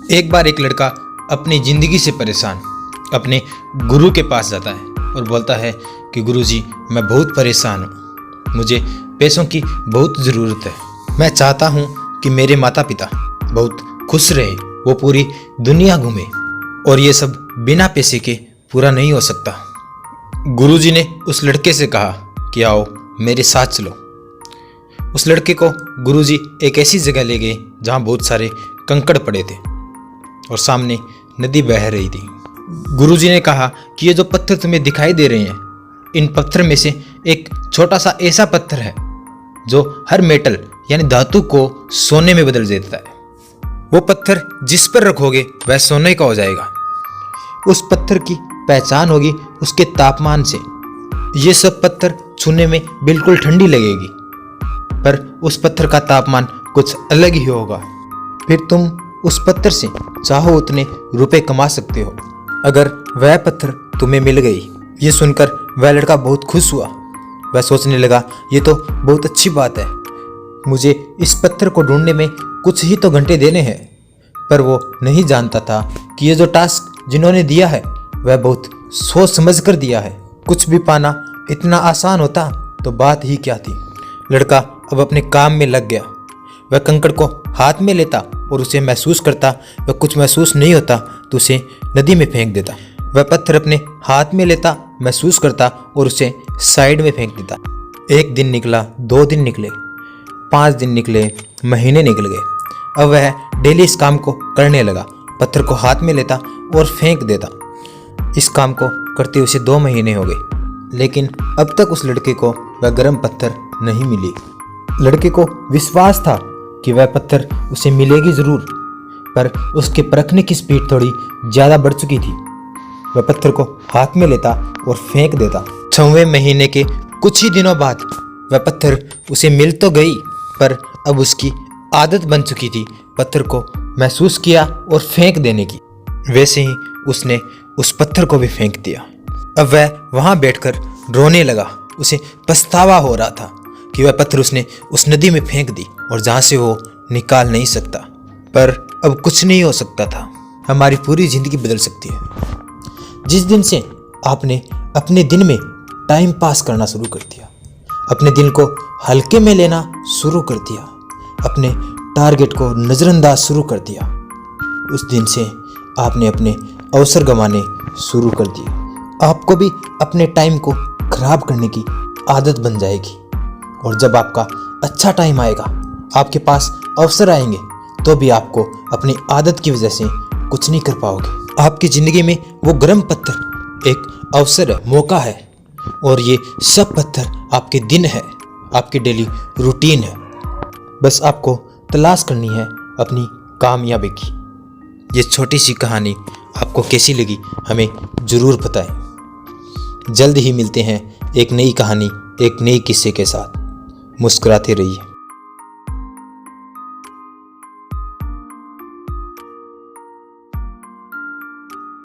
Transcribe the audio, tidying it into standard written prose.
एक बार एक लड़का अपनी ज़िंदगी से परेशान अपने गुरु के पास जाता है और बोलता है कि गुरुजी, मैं बहुत परेशान हूँ, मुझे पैसों की बहुत ज़रूरत है। मैं चाहता हूँ कि मेरे माता पिता बहुत खुश रहे, वो पूरी दुनिया घूमे, और ये सब बिना पैसे के पूरा नहीं हो सकता। गुरुजी ने उस लड़के से कहा कि आओ मेरे साथ चलो। उस लड़के को गुरुजी एक ऐसी जगह ले गए जहाँ बहुत सारे कंकड़ पड़े थे और सामने नदी बह रही थी। गुरुजी ने कहा कि ये जो पत्थर तुम्हें दिखाई दे रहे हैं, इन पत्थर में से एक छोटा सा ऐसा पत्थर है जो हर मेटल यानी धातु को सोने में बदल देता है। वो पत्थर जिस पर रखोगे वह सोने का हो जाएगा। उस पत्थर की पहचान होगी उसके तापमान से। ये सब पत्थर छूने में बिल्कुल ठंडी लगेगी, पर उस पत्थर का तापमान कुछ अलग ही होगा। फिर तुम उस पत्थर से चाहो उतने रुपए कमा सकते हो अगर वह पत्थर तुम्हें मिल गई। ये सुनकर वह लड़का बहुत खुश हुआ। वह सोचने लगा, ये तो बहुत अच्छी बात है, मुझे इस पत्थर को ढूंढने में कुछ ही तो घंटे देने हैं। पर वो नहीं जानता था कि ये जो टास्क जिन्होंने दिया है वह बहुत सोच समझ कर दिया है। कुछ भी पाना इतना आसान होता तो बात ही क्या थी। लड़का अब अपने काम में लग गया। वह कंकड़ को हाथ में लेता और उसे महसूस करता। वह कुछ महसूस नहीं होता तो उसे नदी में फेंक देता। वह पत्थर अपने हाथ में लेता, महसूस करता और उसे साइड में फेंक देता। 1 दिन निकला, 2 दिन निकले, 5 दिन निकले, महीने निकल गए। अब वह डेली इस काम को करने लगा। पत्थर को हाथ में लेता और फेंक देता। इस काम को करते उसे 2 महीने हो गए, लेकिन अब तक उस लड़के को वह गर्म पत्थर नहीं मिली। लड़के को विश्वास था कि वह पत्थर उसे मिलेगी जरूर, पर उसके परखने की स्पीड थोड़ी ज़्यादा बढ़ चुकी थी। वह पत्थर को हाथ में लेता और फेंक देता। 6वें महीने के कुछ ही दिनों बाद वह पत्थर उसे मिल तो गई, पर अब उसकी आदत बन चुकी थी पत्थर को महसूस किया और फेंक देने की। वैसे ही उसने उस पत्थर को भी फेंक दिया। अब वह वहाँ बैठकर रोने लगा। उसे पछतावा हो रहा था कि वह पत्थर उसने उस नदी में फेंक दी और जहाँ से वो निकाल नहीं सकता। पर अब कुछ नहीं हो सकता था। हमारी पूरी ज़िंदगी बदल सकती है। जिस दिन से आपने अपने दिन में टाइम पास करना शुरू कर दिया, अपने दिन को हल्के में लेना शुरू कर दिया, अपने टारगेट को नज़रअंदाज शुरू कर दिया, उस दिन से आपने अपने अवसर गंवाने शुरू कर दिए। आपको भी अपने टाइम को खराब करने की आदत बन जाएगी, और जब आपका अच्छा टाइम आएगा, आपके पास अवसर आएंगे, तो भी आपको अपनी आदत की वजह से कुछ नहीं कर पाओगे। आपकी ज़िंदगी में वो गर्म पत्थर एक अवसर है, मौका है, और ये सब पत्थर आपके दिन है, आपकी डेली रूटीन है। बस आपको तलाश करनी है अपनी कामयाबी की। ये छोटी सी कहानी आपको कैसी लगी हमें ज़रूर बताएं। जल्द ही मिलते हैं एक नई कहानी, एक नई किस्से के साथ। मुस्कुराते रहिए।